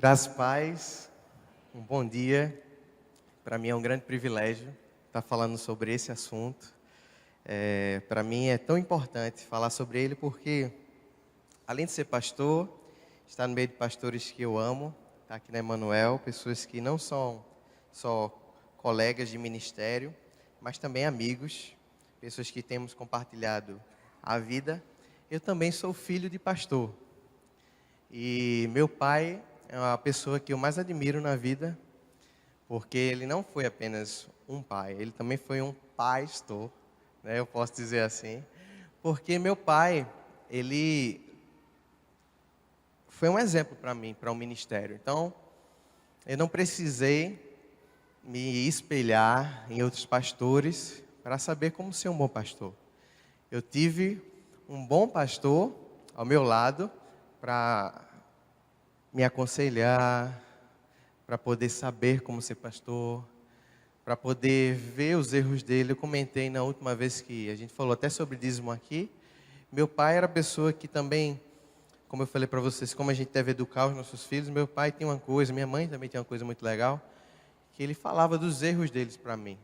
Graças a paz, um bom dia. Para mim é um grande privilégio estar falando sobre esse assunto. Para mim é tão importante falar sobre ele porque, além de ser pastor, estar no meio de pastores que eu amo, estar aqui na Emanuel, pessoas que não são só colegas de ministério, mas também amigos, pessoas que temos compartilhado a vida. Eu também sou filho de pastor. E meu pai é a pessoa que eu mais admiro na vida, porque ele não foi apenas um pai, ele também foi um pastor, né? Eu posso dizer assim, porque meu pai, ele foi um exemplo para mim, para o ministério. Então, eu não precisei me espelhar em outros pastores para saber como ser um bom pastor. Eu tive um bom pastor ao meu lado para me aconselhar, para poder saber como ser pastor, para poder ver os erros dele. Eu comentei na última vez que a gente falou até sobre dízimo aqui. Meu pai era a pessoa que também, como eu falei para vocês, como a gente deve educar os nossos filhos, meu pai tinha uma coisa, minha mãe também tinha uma coisa muito legal, que ele falava dos erros deles para mim,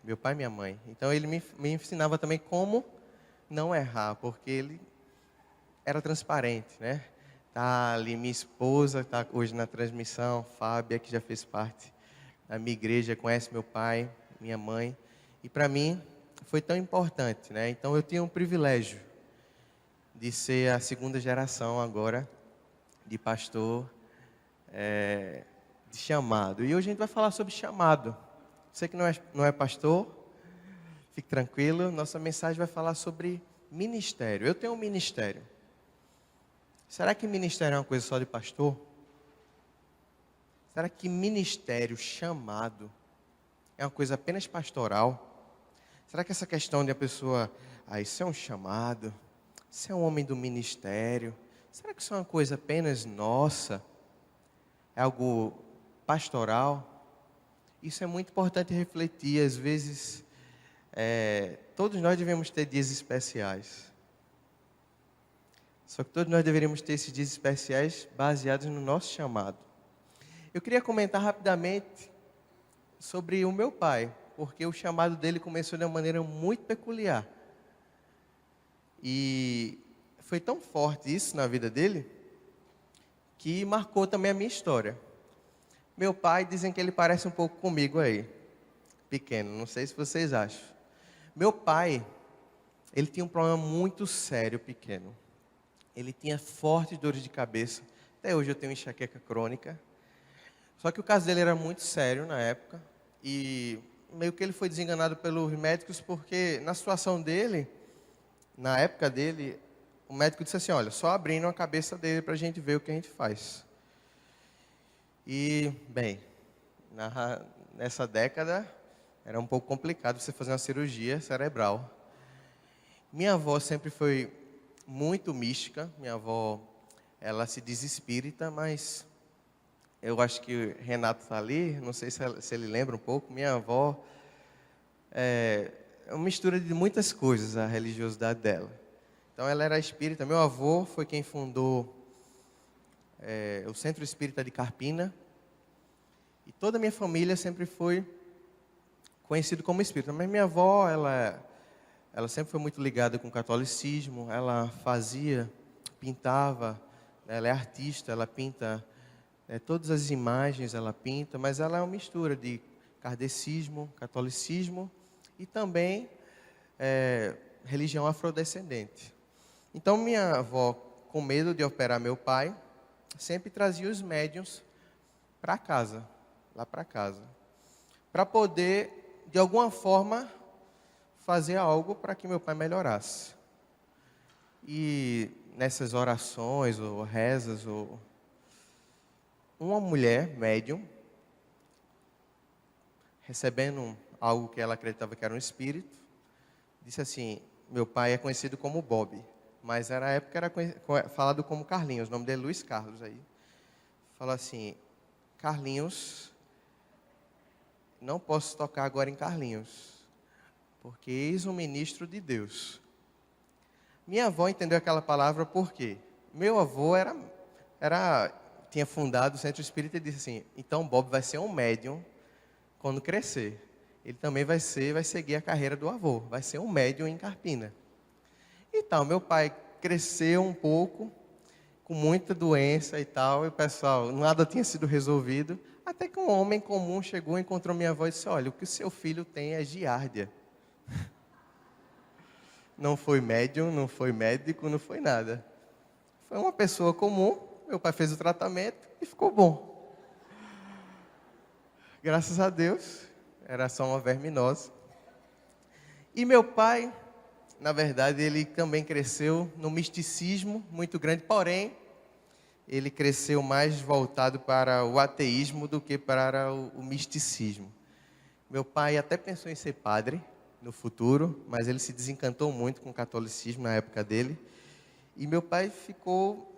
meu pai e minha mãe. Então ele me ensinava também como não errar, porque ele era transparente, né? Tá ali minha esposa, tá hoje na transmissão, Fábia, que já fez parte da minha igreja, conhece meu pai, minha mãe. E para mim foi tão importante, né? Então eu tinha um privilégio de ser a segunda geração agora de pastor, de chamado. E hoje a gente vai falar sobre chamado. Você que não é pastor, fique tranquilo, nossa mensagem vai falar sobre ministério. Eu tenho um ministério. Será que ministério é uma coisa só de pastor? Será que ministério, chamado, é uma coisa apenas pastoral? Será que essa questão de a pessoa, isso é um chamado, isso é um homem do ministério, será que isso é uma coisa apenas nossa? É algo pastoral? Isso é muito importante refletir. Às vezes, todos nós devemos ter dias especiais. Só que todos nós deveríamos ter esses dias especiais baseados no nosso chamado. Eu queria comentar rapidamente sobre o meu pai, porque o chamado dele começou de uma maneira muito peculiar. E foi tão forte isso na vida dele, que marcou também a minha história. Meu pai, dizem que ele parece um pouco comigo aí, pequeno, não sei se vocês acham. Meu pai, ele tinha um problema muito sério pequeno. Ele tinha fortes dores de cabeça. Até hoje eu tenho enxaqueca crônica. Só que o caso dele era muito sério na época. E meio que ele foi desenganado pelos médicos, porque na situação dele, na época dele, o médico disse assim, olha, só abrindo a cabeça dele para a gente ver o que a gente faz. E, bem, nessa década, era um pouco complicado você fazer uma cirurgia cerebral. Minha avó sempre foi muito mística. Minha avó, ela se diz espírita, mas eu acho que o Renato está ali, não sei se ele lembra um pouco. Minha avó é uma mistura de muitas coisas, a religiosidade dela. Então ela era espírita. Meu avô foi quem fundou o Centro Espírita de Carpina. E toda a minha família sempre foi conhecida como espírita. Mas minha avó, ela sempre foi muito ligada com o catolicismo. Ela pintava, ela é artista, ela pinta todas as imagens, ela pinta, mas ela é uma mistura de kardecismo, catolicismo e também religião afrodescendente. Então minha avó, com medo de operar meu pai, sempre trazia os médiuns para casa, lá para casa, para poder, de alguma forma, fazer algo para que meu pai melhorasse. E nessas orações ou rezas, uma mulher médium, recebendo algo que ela acreditava que era um espírito, disse assim, meu pai é conhecido como Bob, mas na época era falado como Carlinhos, o nome dele é Luiz Carlos. Aí falou assim, Carlinhos, não posso tocar agora em Carlinhos, porque eis um ministro de Deus. Minha avó entendeu aquela palavra por quê? Meu avô era tinha fundado o Centro Espírita e disse assim, então Bob vai ser um médium quando crescer. Ele também vai seguir a carreira do avô, vai ser um médium em Carpina. Então, meu pai cresceu um pouco, com muita doença e tal, e o pessoal, nada tinha sido resolvido, até que um homem comum chegou, encontrou minha avó e disse, olha, o que o seu filho tem é giardia. Não foi médium, não foi médico, não foi nada. Foi uma pessoa comum, meu pai fez o tratamento e ficou bom. Graças a Deus, era só uma verminose. E meu pai, na verdade, ele também cresceu no misticismo muito grande, porém, ele cresceu mais voltado para o ateísmo do que para o misticismo. Meu pai até pensou em ser padre no futuro, mas ele se desencantou muito com o catolicismo na época dele. E meu pai ficou,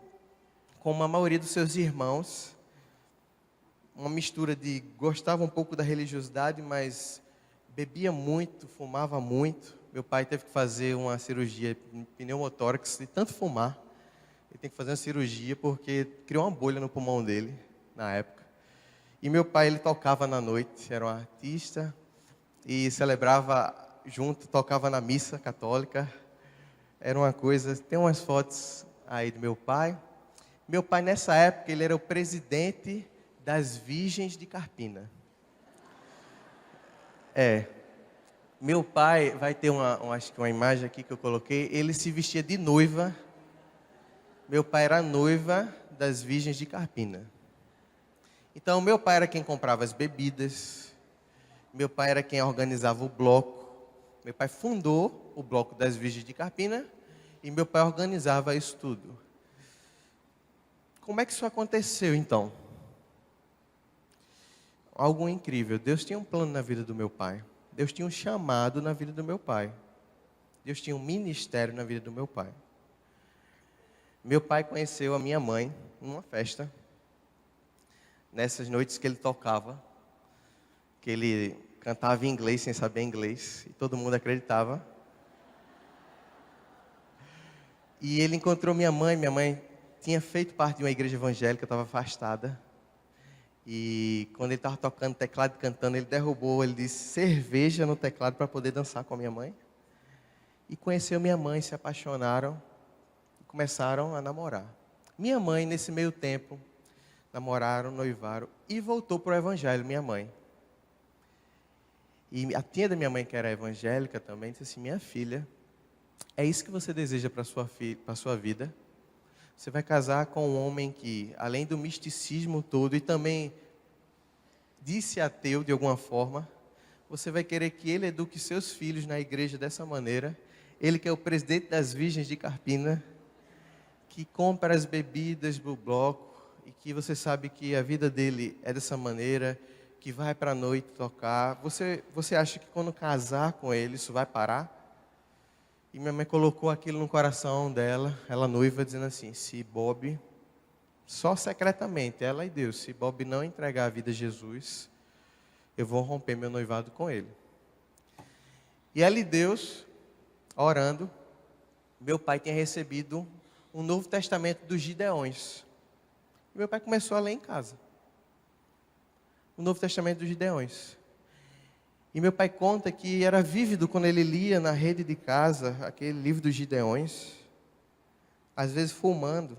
como a maioria dos seus irmãos, uma mistura de gostava um pouco da religiosidade, mas bebia muito, fumava muito. Meu pai teve que fazer uma cirurgia pneumotórax de tanto fumar. Ele tem que fazer uma cirurgia porque criou uma bolha no pulmão dele na época. E meu pai, ele tocava na noite, era um artista e celebrava junto, tocava na missa católica. Era uma coisa, tem umas fotos aí do meu pai. Meu pai, nessa época, ele era o presidente das Virgens de Carpina. Meu pai, vai ter acho que uma imagem aqui que eu coloquei, ele se vestia de noiva. Meu pai era noiva das Virgens de Carpina. Então, meu pai era quem comprava as bebidas. Meu pai era quem organizava o bloco. Meu pai fundou o bloco das Virgens de Carpina e meu pai organizava isso tudo. Como é que isso aconteceu, então? Algo incrível. Deus tinha um plano na vida do meu pai. Deus tinha um chamado na vida do meu pai. Deus tinha um ministério na vida do meu pai. Meu pai conheceu a minha mãe numa festa. Nessas noites que ele tocava, que ele cantava em inglês sem saber inglês, e todo mundo acreditava. E ele encontrou minha mãe tinha feito parte de uma igreja evangélica, estava afastada. E quando ele estava tocando teclado e cantando, ele derrubou, ele disse, cerveja no teclado para poder dançar com a minha mãe. E conheceu minha mãe, se apaixonaram e começaram a namorar. Minha mãe, nesse meio tempo, namoraram, noivaram e voltou para o evangelho, minha mãe. E a tia da minha mãe, que era evangélica também, disse assim, minha filha, é isso que você deseja para a sua vida? Você vai casar com um homem que, além do misticismo todo e também disse ateu de alguma forma, você vai querer que ele eduque seus filhos na igreja dessa maneira. Ele que é o presidente das Virgens de Carpina, que compra as bebidas do bloco e que você sabe que a vida dele é dessa maneira, que vai para a noite tocar. Você acha que quando casar com ele isso vai parar? E minha mãe colocou aquilo no coração dela, ela noiva, dizendo assim, se Bob, só secretamente, ela e Deus, se Bob não entregar a vida a Jesus, eu vou romper meu noivado com ele. E ela e Deus, orando, meu pai tinha recebido um Novo Testamento dos Gideões. E meu pai começou a ler em casa. O Novo Testamento dos Gideões. E meu pai conta que era vívido quando ele lia na rede de casa aquele livro dos Gideões, às vezes fumando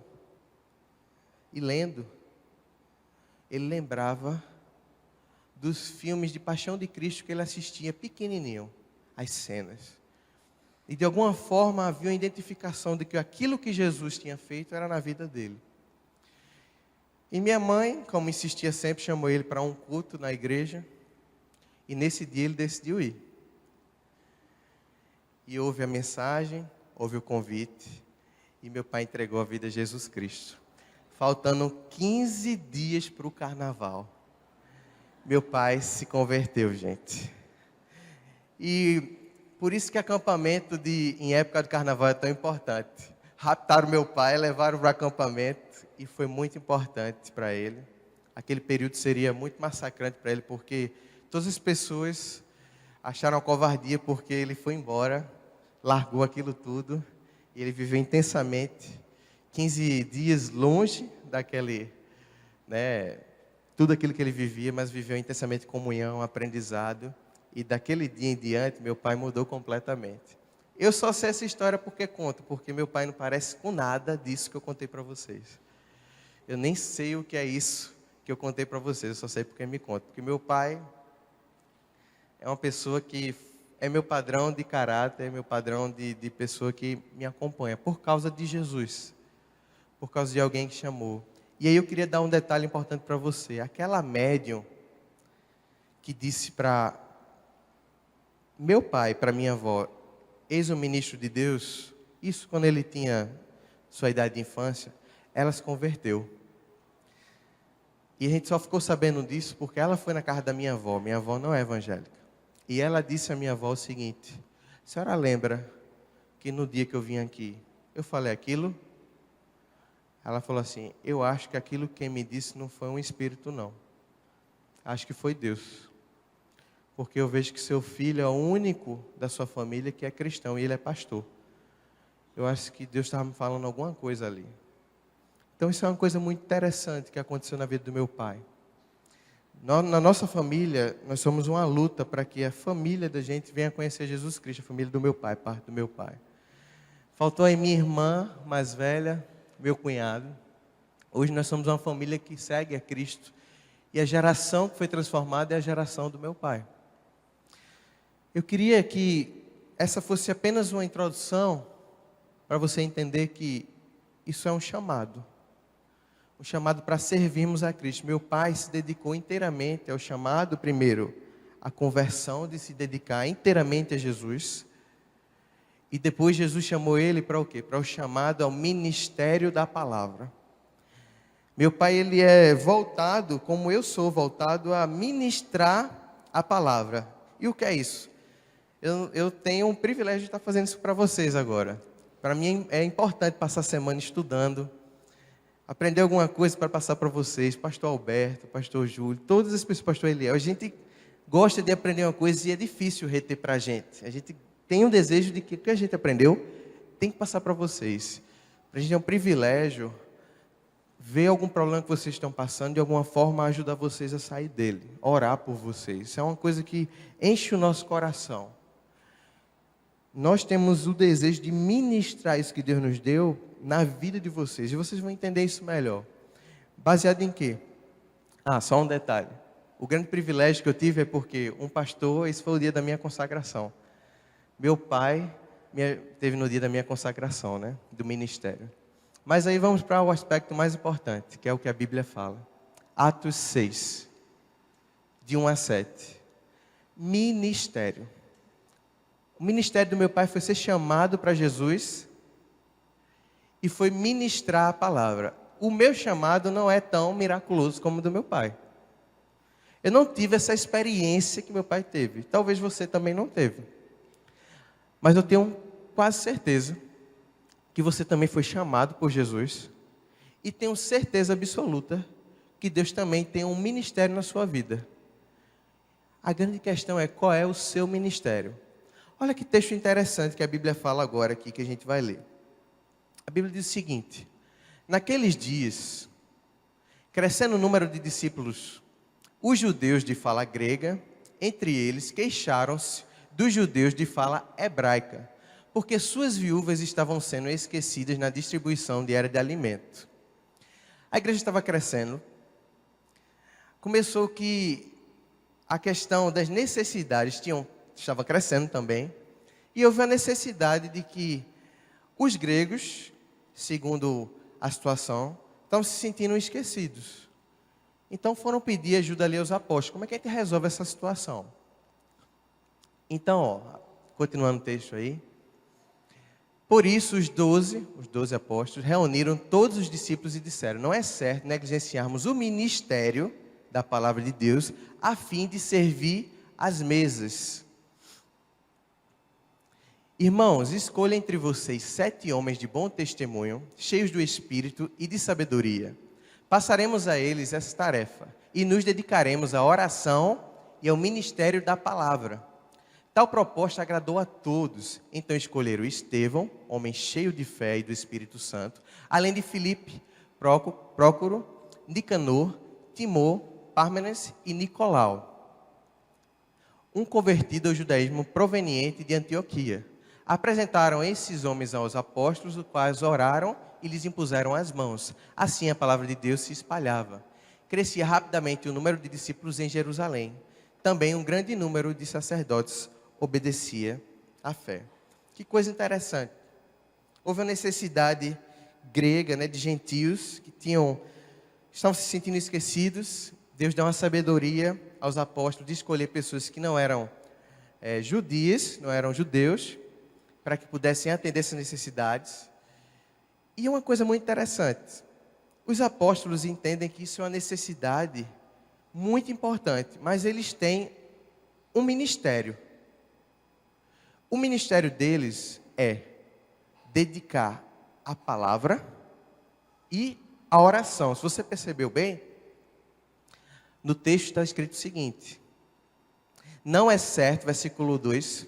e lendo. Ele lembrava dos filmes de Paixão de Cristo que ele assistia pequenininho, as cenas. E de alguma forma havia uma identificação de que aquilo que Jesus tinha feito era na vida dele. E minha mãe, como insistia sempre, chamou ele para um culto na igreja. E nesse dia ele decidiu ir. E ouve a mensagem, ouve o convite. E meu pai entregou a vida a Jesus Cristo. Faltando 15 dias para o carnaval. Meu pai se converteu, gente. E por isso que acampamento em época de carnaval é tão importante. Raptaram meu pai, levaram para o acampamento. E foi muito importante para ele. Aquele período seria muito massacrante para ele, porque todas as pessoas acharam a covardia porque ele foi embora, largou aquilo tudo, e ele viveu intensamente 15 dias longe né, tudo aquilo que ele vivia, mas viveu intensamente comunhão, aprendizado. E daquele dia em diante, meu pai mudou completamente. Eu só sei essa história porque conto, porque meu pai não parece com nada disso que eu contei para vocês. Eu nem sei o que é isso que eu contei para vocês, eu só sei porque me conta. Porque meu pai é uma pessoa que é meu padrão de caráter, é meu padrão de pessoa que me acompanha, por causa de Jesus, por causa de alguém que chamou. E aí eu queria dar um detalhe importante para você. Aquela médium que disse para meu pai, para minha avó, eis o ministro de Deus, isso quando ele tinha sua idade de infância, ela se converteu. E a gente só ficou sabendo disso porque ela foi na casa da minha avó não é evangélica. E ela disse à minha avó o seguinte: a senhora lembra que no dia que eu vim aqui, eu falei aquilo? Ela falou assim: eu acho que aquilo que quem me disse não foi um espírito não. Acho que foi Deus. Porque eu vejo que seu filho é o único da sua família que é cristão e ele é pastor. Eu acho que Deus estava me falando alguma coisa ali. Então isso é uma coisa muito interessante que aconteceu na vida do meu pai. Na nossa família, nós somos uma luta para que a família da gente venha conhecer Jesus Cristo, a família do meu pai, parte do meu pai. Faltou aí minha irmã mais velha, meu cunhado. Hoje nós somos uma família que segue a Cristo. E a geração que foi transformada é a geração do meu pai. Eu queria que essa fosse apenas uma introdução para você entender que isso é um chamado para servirmos a Cristo. Meu pai se dedicou inteiramente ao chamado, primeiro, a conversão, de se dedicar inteiramente a Jesus. E depois Jesus chamou ele para o quê? Para o chamado ao ministério da palavra. Meu pai, ele é voltado, como eu sou, voltado a ministrar a palavra. E o que é isso? Eu tenho um privilégio de estar fazendo isso para vocês agora. Para mim é importante passar a semana estudando, aprender alguma coisa para passar para vocês. Pastor Alberto, Pastor Júlio, todas as pessoas, Pastor Eliel. A gente gosta de aprender uma coisa e é difícil reter para a gente. A gente tem um desejo de que o que a gente aprendeu tem que passar para vocês. Para a gente é um privilégio ver algum problema que vocês estão passando, de alguma forma ajudar vocês a sair dele, orar por vocês. Isso é uma coisa que enche o nosso coração. Nós temos o desejo de ministrar isso que Deus nos deu na vida de vocês. E vocês vão entender isso melhor. Baseado em quê? Só um detalhe. O grande privilégio que eu tive é porque um pastor, esse foi o dia da minha consagração. Meu pai teve no dia da minha consagração, né? Do ministério. Mas aí vamos para o aspecto mais importante, que é o que a Bíblia fala. Atos 6, de 1 a 7. Ministério. O ministério do meu pai foi ser chamado para Jesus e foi ministrar a palavra. O meu chamado não é tão miraculoso como o do meu pai. Eu não tive essa experiência que meu pai teve. Talvez você também não teve. Mas eu tenho quase certeza que você também foi chamado por Jesus. E tenho certeza absoluta que Deus também tem um ministério na sua vida. A grande questão é qual é o seu ministério. Olha que texto interessante que a Bíblia fala agora aqui, que a gente vai ler. A Bíblia diz o seguinte: naqueles dias, crescendo o número de discípulos, os judeus de fala grega, entre eles, queixaram-se dos judeus de fala hebraica, porque suas viúvas estavam sendo esquecidas na distribuição diária de alimento. A igreja estava crescendo. Começou que a questão das necessidades estava crescendo também. E houve a necessidade de que os gregos, segundo a situação, estavam se sentindo esquecidos. Então foram pedir ajuda ali aos apóstolos. Como é que a gente resolve essa situação? Então, continuando o texto aí. Por isso os 12 apóstolos reuniram todos os discípulos e disseram: não é certo negligenciarmos o ministério da palavra de Deus a fim de servir às mesas. Irmãos, escolha entre vocês 7 homens de bom testemunho, cheios do Espírito e de sabedoria. Passaremos a eles essa tarefa e nos dedicaremos à oração e ao ministério da palavra. Tal proposta agradou a todos. Então escolheram Estevão, homem cheio de fé e do Espírito Santo, além de Filipe, Prócoro, Nicanor, Timor, Pármenas e Nicolau, um convertido ao judaísmo proveniente de Antioquia. Apresentaram esses homens aos apóstolos, os quais oraram e lhes impuseram as mãos. Assim a palavra de Deus se espalhava. Crescia rapidamente o número de discípulos em Jerusalém. Também um grande número de sacerdotes obedecia à fé. Que coisa interessante. Houve uma necessidade grega, de gentios que estavam se sentindo esquecidos. Deus deu uma sabedoria aos apóstolos de escolher pessoas que não eram judias, não eram judeus, para que pudessem atender essas necessidades. E uma coisa muito interessante, os apóstolos entendem que isso é uma necessidade muito importante, mas eles têm um ministério. O ministério deles é dedicar a palavra e a oração. Se você percebeu bem, no texto está escrito o seguinte: não é certo, versículo 2,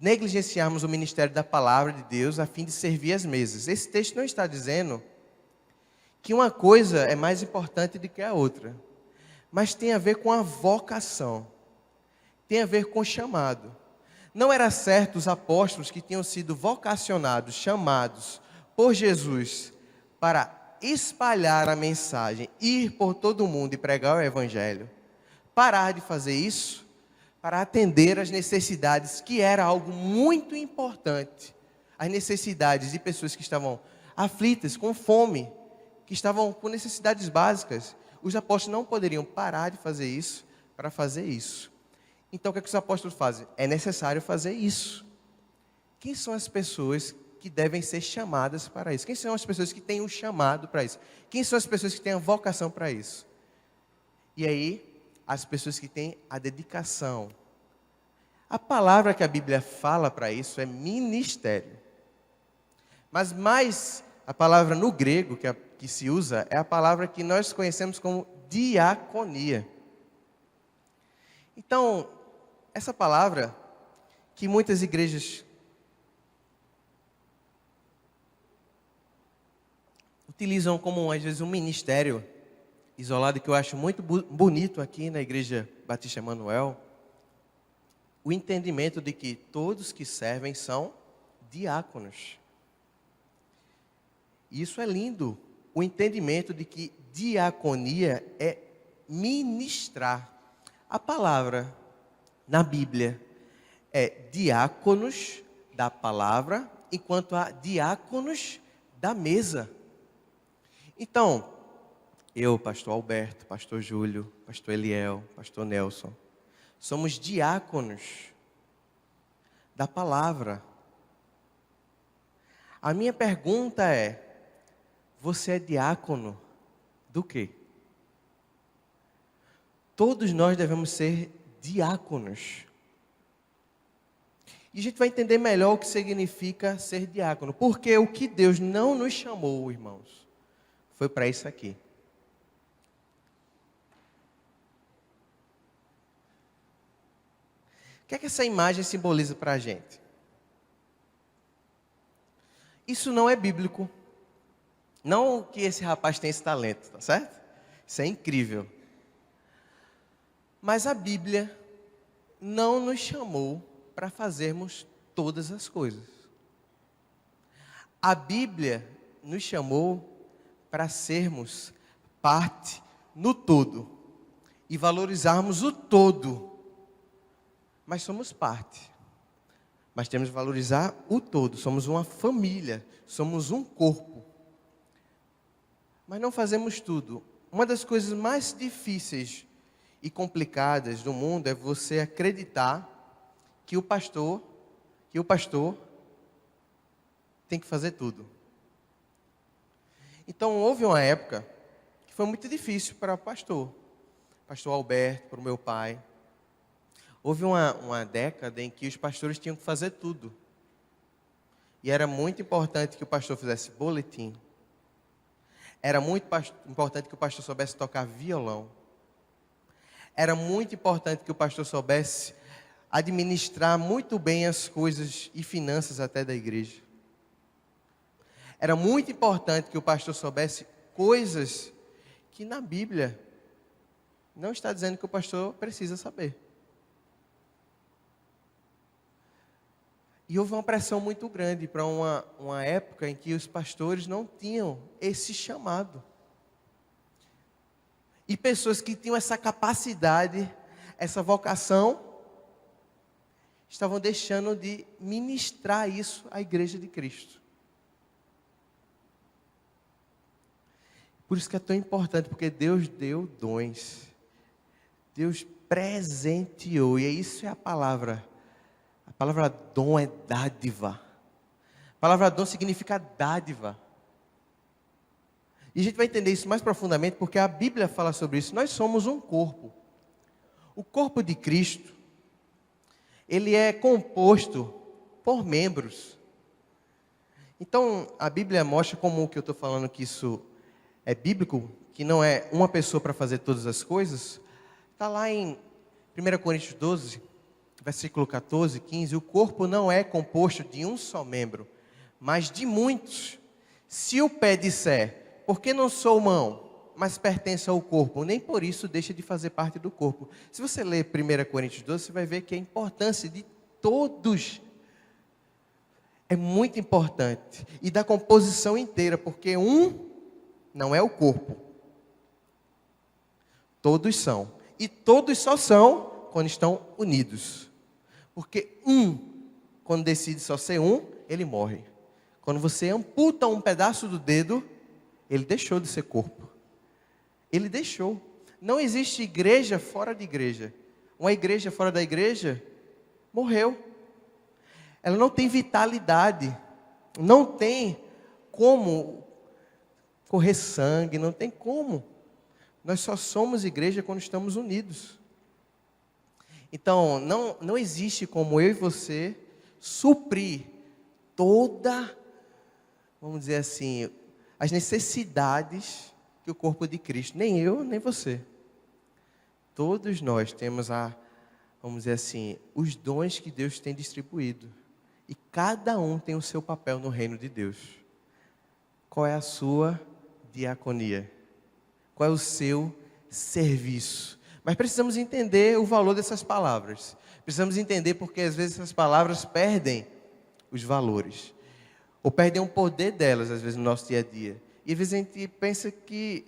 negligenciarmos o ministério da palavra de Deus a fim de servir as mesas. Esse texto não está dizendo que uma coisa é mais importante do que a outra, mas tem a ver com a vocação, tem a ver com o chamado. Não era certo os apóstolos que tinham sido vocacionados, chamados por Jesus para espalhar a mensagem, ir por todo o mundo e pregar o evangelho, parar de fazer isso para atender às necessidades, que era algo muito importante, as necessidades de pessoas que estavam aflitas, com fome, que estavam com necessidades básicas. Os apóstolos não poderiam parar de fazer isso para fazer isso. Então o que os apóstolos fazem? É necessário fazer isso. Quem são as pessoas que devem ser chamadas para isso? Quem são as pessoas que têm um chamado para isso? Quem são as pessoas que têm a vocação para isso? E aí, as pessoas que têm a dedicação. A palavra que a Bíblia fala para isso é ministério. Mas mais a palavra no grego que se usa é a palavra que nós conhecemos como diaconia. Então, essa palavra que muitas igrejas utilizam como, às vezes, um ministério isolado, que eu acho muito bonito aqui na Igreja Batista Emanuel, o entendimento de que todos que servem são diáconos. E isso é lindo, o entendimento de que diaconia é ministrar. A palavra na Bíblia é diáconos da palavra, enquanto há diáconos da mesa. Então, eu, pastor Alberto, pastor Júlio, pastor Eliel, pastor Nelson, somos diáconos da palavra. A minha pergunta é: você é diácono do quê? Todos nós devemos ser diáconos. E a gente vai entender melhor o que significa ser diácono. Porque o que Deus não nos chamou, irmãos, foi para isso aqui. O que é que essa imagem simboliza para a gente? Isso não é bíblico. Não que esse rapaz tem esse talento, tá certo? Isso é incrível. Mas a Bíblia não nos chamou para fazermos todas as coisas. A Bíblia nos chamou para sermos parte no todo e valorizarmos o todo. Mas somos parte. Mas temos que valorizar o todo. Somos uma família, somos um corpo. Mas não fazemos tudo. Uma das coisas mais difíceis e complicadas do mundo é você acreditar que o pastor tem que fazer tudo. Então houve uma época que foi muito difícil para o pastor Alberto, para o meu pai. Houve uma década em que os pastores tinham que fazer tudo. E era muito importante que o pastor fizesse boletim. Era muito importante que o pastor soubesse tocar violão. Era muito importante que o pastor soubesse administrar muito bem as coisas e finanças até da igreja. Era muito importante que o pastor soubesse coisas que na Bíblia não está dizendo que o pastor precisa saber. E houve uma pressão muito grande para uma época em que os pastores não tinham esse chamado. E pessoas que tinham essa capacidade, essa vocação, estavam deixando de ministrar isso à igreja de Cristo. Por isso que é tão importante, porque Deus deu dons. Deus presenteou, e isso é a palavra. A palavra dom é dádiva. A palavra dom significa dádiva. E a gente vai entender isso mais profundamente porque a Bíblia fala sobre isso. Nós somos um corpo. O corpo de Cristo, ele é composto por membros. Então, a Bíblia mostra como o que eu estou falando que isso é bíblico, que não é uma pessoa para fazer todas as coisas. Está lá em 1 Coríntios 12, versículo 14, 15, o corpo não é composto de um só membro, mas de muitos. Se o pé disser, por que não sou mão, mas pertence ao corpo, nem por isso deixa de fazer parte do corpo. Se você ler 1 Coríntios 12, você vai ver que a importância de todos é muito importante, e da composição inteira, porque um não é o corpo. Todos são, e todos só são quando estão unidos. Porque quando decide só ser um, ele morre. Quando você amputa um pedaço do dedo, ele deixou de ser corpo. Ele deixou. Não existe igreja fora de igreja. Uma igreja fora da igreja, morreu. Ela não tem vitalidade. Não tem como correr sangue, não tem como. Nós só somos igreja quando estamos unidos. Então, não existe como eu e você suprir toda, vamos dizer assim, as necessidades que o corpo de Cristo, nem eu, nem você. Todos nós temos vamos dizer assim, os dons que Deus tem distribuído. E cada um tem o seu papel no reino de Deus. Qual é a sua diaconia? Qual é o seu serviço? Mas precisamos entender o valor dessas palavras. Precisamos entender porque às vezes essas palavras perdem os valores. Ou perdem o poder delas, às vezes, no nosso dia a dia. E às vezes a gente pensa que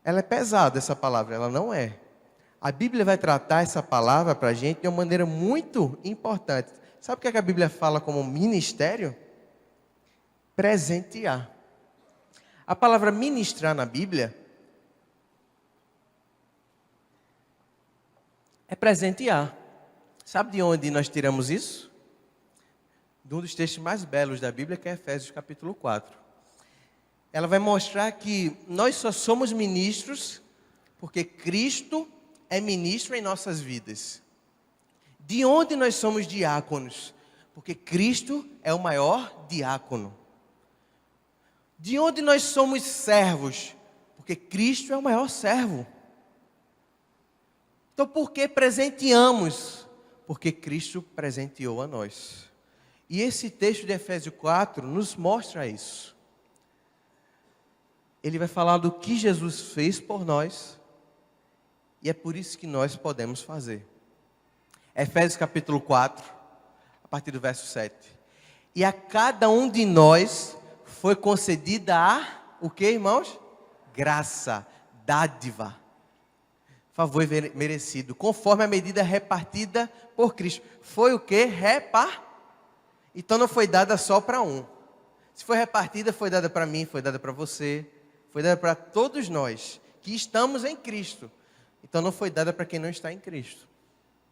ela é pesada, essa palavra. Ela não é. A Bíblia vai tratar essa palavra para a gente de uma maneira muito importante. Sabe o que a Bíblia fala como ministério? Presentear. A palavra ministrar na Bíblia é presentear. Sabe de onde nós tiramos isso? De um dos textos mais belos da Bíblia, que é Efésios capítulo 4. Ela vai mostrar que nós só somos ministros porque Cristo é ministro em nossas vidas. De onde nós somos diáconos? Porque Cristo é o maior diácono. De onde nós somos servos? Porque Cristo é o maior servo. Então, por que presenteamos? Porque Cristo presenteou a nós. E esse texto de Efésios 4 nos mostra isso. Ele vai falar do que Jesus fez por nós. E é por isso que nós podemos fazer. Efésios capítulo 4, a partir do verso 7. E a cada um de nós foi concedida o que, irmãos? Graça, dádiva. Favor merecido, conforme a medida repartida por Cristo. Foi o que? Então não foi dada só para um. Se foi repartida, foi dada para mim, foi dada para você, foi dada para todos nós que estamos em Cristo. Então não foi dada para quem não está em Cristo.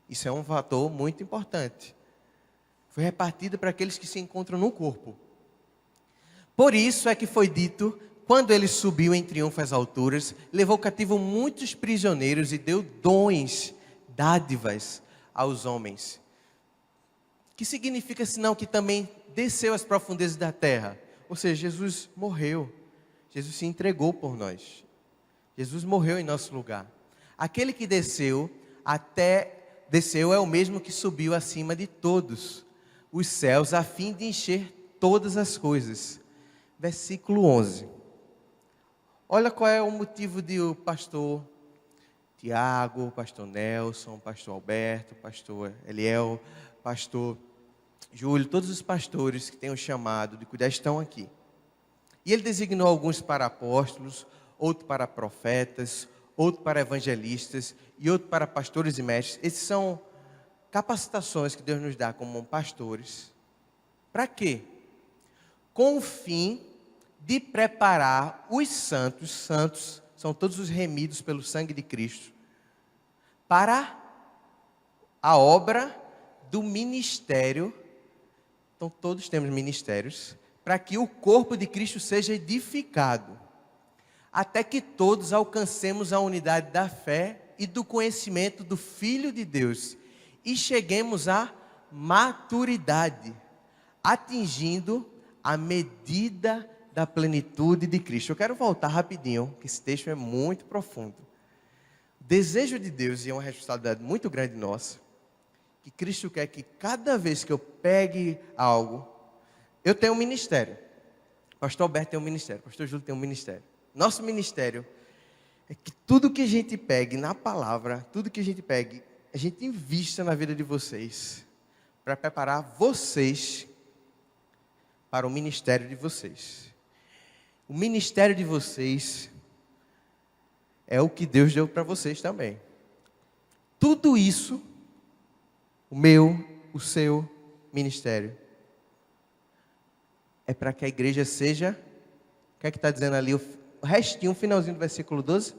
Isso é um fator muito importante. Foi repartida para aqueles que se encontram no corpo. Por isso é que foi dito, quando ele subiu em triunfo às alturas, levou cativo muitos prisioneiros e deu dons, dádivas aos homens. Que significa senão que também desceu às profundezas da terra? Ou seja, Jesus morreu. Jesus se entregou por nós. Jesus morreu em nosso lugar. Aquele que desceu é o mesmo que subiu acima de todos os céus, a fim de encher todas as coisas. Versículo 11. Olha qual é o motivo de o pastor Tiago, pastor Nelson, pastor Alberto, pastor Eliel, pastor Júlio, todos os pastores que têm o chamado de cuidar estão aqui. E ele designou alguns para apóstolos, outro para profetas, outro para evangelistas e outro para pastores e mestres. Esses são capacitações que Deus nos dá como pastores. Para quê? Com o fim de preparar os santos são todos os remidos pelo sangue de Cristo, para a obra do ministério. Então todos temos ministérios, para que o corpo de Cristo seja edificado, até que todos alcancemos a unidade da fé e do conhecimento do Filho de Deus, e cheguemos à maturidade, atingindo a medida da plenitude de Cristo. Eu quero voltar rapidinho, que esse texto é muito profundo. O desejo de Deus, e é uma responsabilidade muito grande nossa, que Cristo quer que cada vez que eu pegue algo, eu tenho um ministério. Pastor Alberto tem um ministério, pastor Júlio tem um ministério. Nosso ministério é que tudo que a gente pegue na palavra, tudo que a gente pegue, a gente invista na vida de vocês, para preparar vocês para o ministério de vocês. O ministério de vocês é o que Deus deu para vocês também. Tudo isso, o meu, o seu ministério, é para que a igreja seja, o que é que está dizendo ali, o restinho, o finalzinho do versículo 12,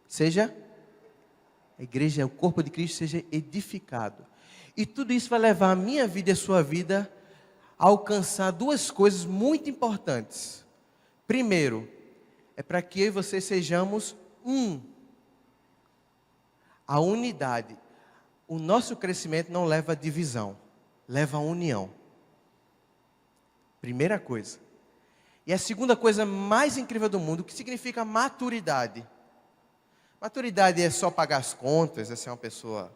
seja, a igreja, o corpo de Cristo seja edificado. E tudo isso vai levar a minha vida e a sua vida a alcançar duas coisas muito importantes. Primeiro, é para que eu e você sejamos um. A unidade. O nosso crescimento não leva a divisão, leva a união. Primeira coisa. E a segunda coisa mais incrível do mundo, que significa maturidade. Maturidade é só pagar as contas, é ser uma pessoa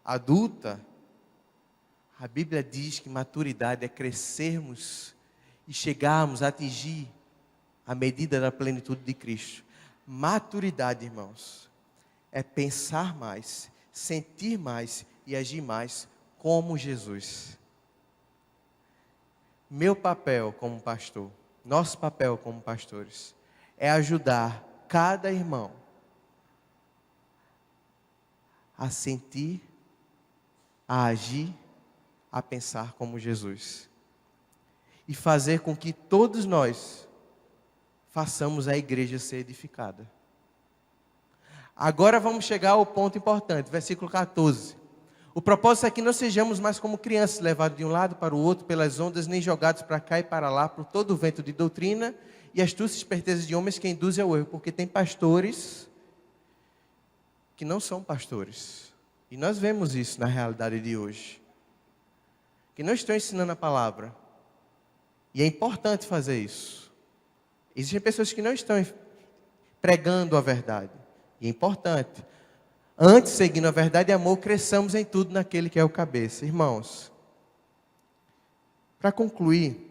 adulta. A Bíblia diz que maturidade é crescermos e chegarmos a atingir a medida da plenitude de Cristo. Maturidade, irmãos, é pensar mais, sentir mais e agir mais como Jesus. Meu papel como pastor, nosso papel como pastores, é ajudar cada irmão a sentir, a agir, a pensar como Jesus. E fazer com que todos nós façamos a igreja ser edificada. Agora vamos chegar ao ponto importante, versículo 14. O propósito é que não sejamos mais como crianças, levados de um lado para o outro pelas ondas, nem jogados para cá e para lá por todo o vento de doutrina e astúcia e esperteza de homens que induzem ao erro. Porque tem pastores que não são pastores. E nós vemos isso na realidade de hoje. Que não estão ensinando a palavra. E é importante fazer isso. Existem pessoas que não estão pregando a verdade. E é importante. Antes, seguindo a verdade e amor, cresçamos em tudo naquele que é o cabeça. Irmãos, para concluir,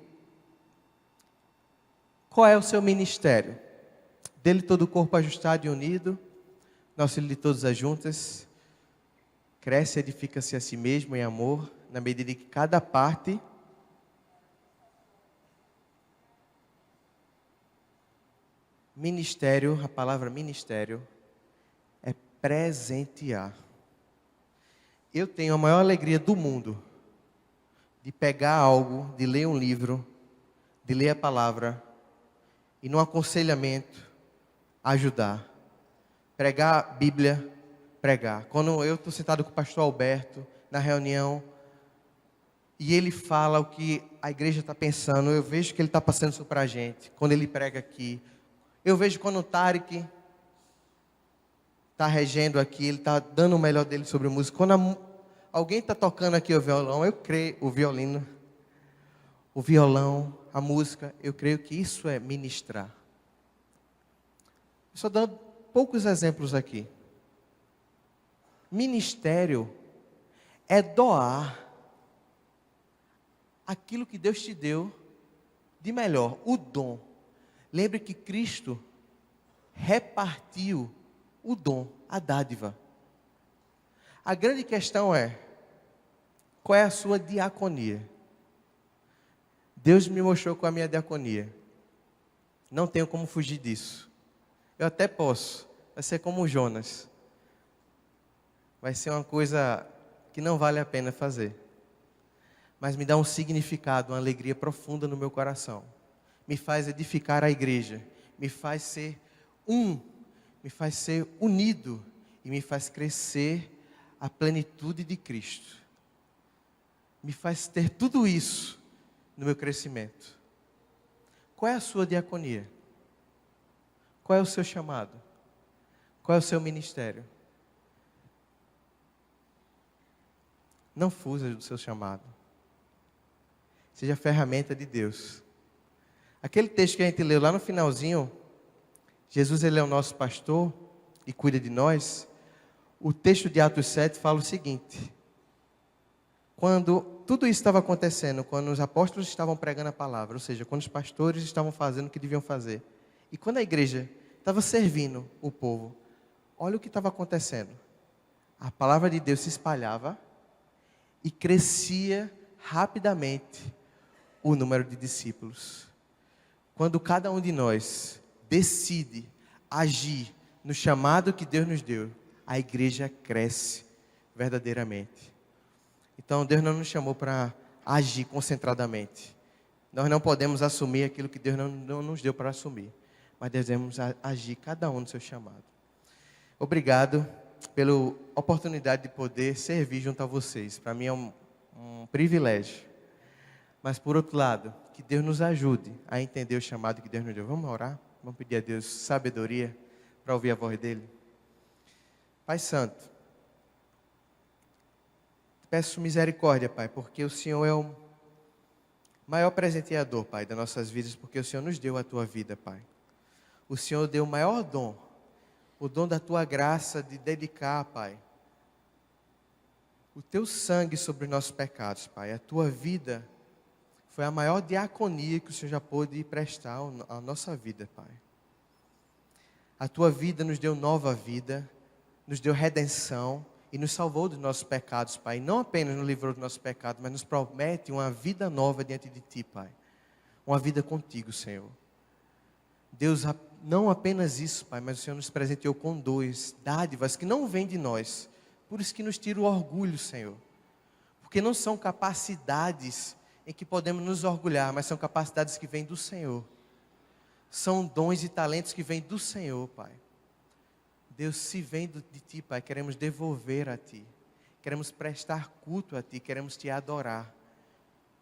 qual é o seu ministério? Dele todo o corpo ajustado e unido, nosso filho de todas as juntas, cresce e edifica-se a si mesmo em amor, na medida que cada parte ministério, a palavra ministério, é presentear. Eu tenho a maior alegria do mundo de pegar algo, de ler um livro, de ler a palavra e no aconselhamento ajudar. Pregar a Bíblia, pregar. Quando eu estou sentado com o pastor Alberto na reunião e ele fala o que a igreja está pensando, eu vejo que ele está passando isso para a gente. Quando ele prega aqui, eu vejo quando o Tarek está regendo aqui, ele está dando o melhor dele sobre música. Quando alguém está tocando aqui o violão, eu creio, o violino, o violão, a música, eu creio que isso é ministrar. Só dando poucos exemplos aqui. Ministério é doar aquilo que Deus te deu de melhor, o dom. Lembre que Cristo repartiu o dom, a dádiva. A grande questão é, qual é a sua diaconia? Deus me mostrou com a minha diaconia. Não tenho como fugir disso. Eu até posso. Vai ser como o Jonas. Vai ser uma coisa que não vale a pena fazer. Mas me dá um significado, uma alegria profunda no meu coração. Me faz edificar a igreja. Me faz ser me faz ser unido e me faz crescer a plenitude de Cristo. Me faz ter tudo isso no meu crescimento. Qual é a sua diaconia? Qual é o seu chamado? Qual é o seu ministério? Não fuja do seu chamado. Seja ferramenta de Deus. Aquele texto que a gente leu lá no finalzinho, Jesus, ele é o nosso pastor e cuida de nós. O texto de Atos 7 fala o seguinte: quando tudo isso estava acontecendo, quando os apóstolos estavam pregando a palavra, ou seja, quando os pastores estavam fazendo o que deviam fazer, e quando a igreja estava servindo o povo, olha o que estava acontecendo. A palavra de Deus se espalhava e crescia rapidamente o número de discípulos. Quando cada um de nós decide agir no chamado que Deus nos deu, a igreja cresce verdadeiramente. Então Deus não nos chamou para agir concentradamente. Nós não podemos assumir aquilo que Deus não nos deu para assumir, mas devemos agir cada um no seu chamado. Obrigado pela oportunidade de poder servir junto a vocês. Para mim é um privilégio. Mas por outro lado, que Deus nos ajude a entender o chamado que Deus nos deu. Vamos orar? Vamos pedir a Deus sabedoria para ouvir a voz dEle. Pai Santo, peço misericórdia, Pai, porque o Senhor é o maior presenteador, Pai, das nossas vidas, porque o Senhor nos deu a Tua vida, Pai. O Senhor deu o maior dom, o dom da Tua graça de dedicar, Pai, o Teu sangue sobre os nossos pecados, Pai. A Tua vida foi a maior diaconia que o Senhor já pôde prestar à nossa vida, Pai. A Tua vida nos deu nova vida, nos deu redenção e nos salvou dos nossos pecados, Pai. Não apenas nos livrou dos nossos pecados, mas nos promete uma vida nova diante de Ti, Pai. Uma vida contigo, Senhor. Deus, não apenas isso, Pai, mas o Senhor nos presenteou com dádivas que não vêm de nós. Por isso que nos tira o orgulho, Senhor. Porque não são capacidades em que podemos nos orgulhar, mas são capacidades que vêm do Senhor. São dons e talentos que vêm do Senhor, Pai. Deus, se vem de Ti, Pai, queremos devolver a Ti. Queremos prestar culto a Ti, queremos Te adorar.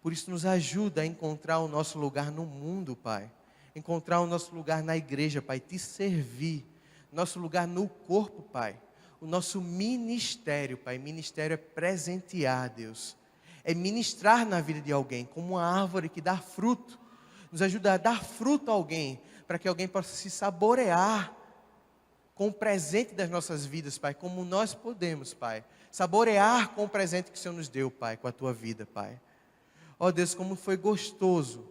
Por isso nos ajuda a encontrar o nosso lugar no mundo, Pai. Encontrar o nosso lugar na igreja, Pai, Te servir. Nosso lugar no corpo, Pai. O nosso ministério, Pai. Ministério é presentear, Deus. É ministrar na vida de alguém, como uma árvore que dá fruto. Nos ajuda a dar fruto a alguém, para que alguém possa se saborear com o presente das nossas vidas, Pai, como nós podemos, Pai. Saborear com o presente que o Senhor nos deu, Pai, com a Tua vida, Pai. Ó Deus, como foi gostoso,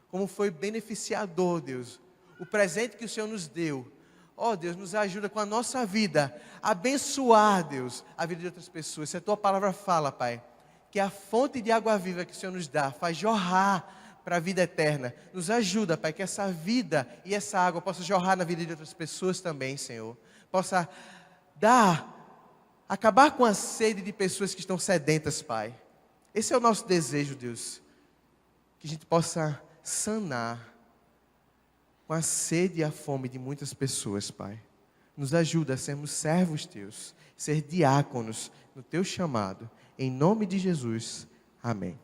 como foi beneficiador, Deus, o presente que o Senhor nos deu. Ó Deus, nos ajuda com a nossa vida, a abençoar, Deus, a vida de outras pessoas. Se a Tua palavra fala, Pai, que a fonte de água viva que o Senhor nos dá, faz jorrar para a vida eterna. Nos ajuda, Pai, que essa vida e essa água possa jorrar na vida de outras pessoas também, Senhor. Possa acabar com a sede de pessoas que estão sedentas, Pai. Esse é o nosso desejo, Deus. Que a gente possa sanar com a sede e a fome de muitas pessoas, Pai. Nos ajuda a sermos servos Teus, ser diáconos no Teu chamado. Em nome de Jesus, amém.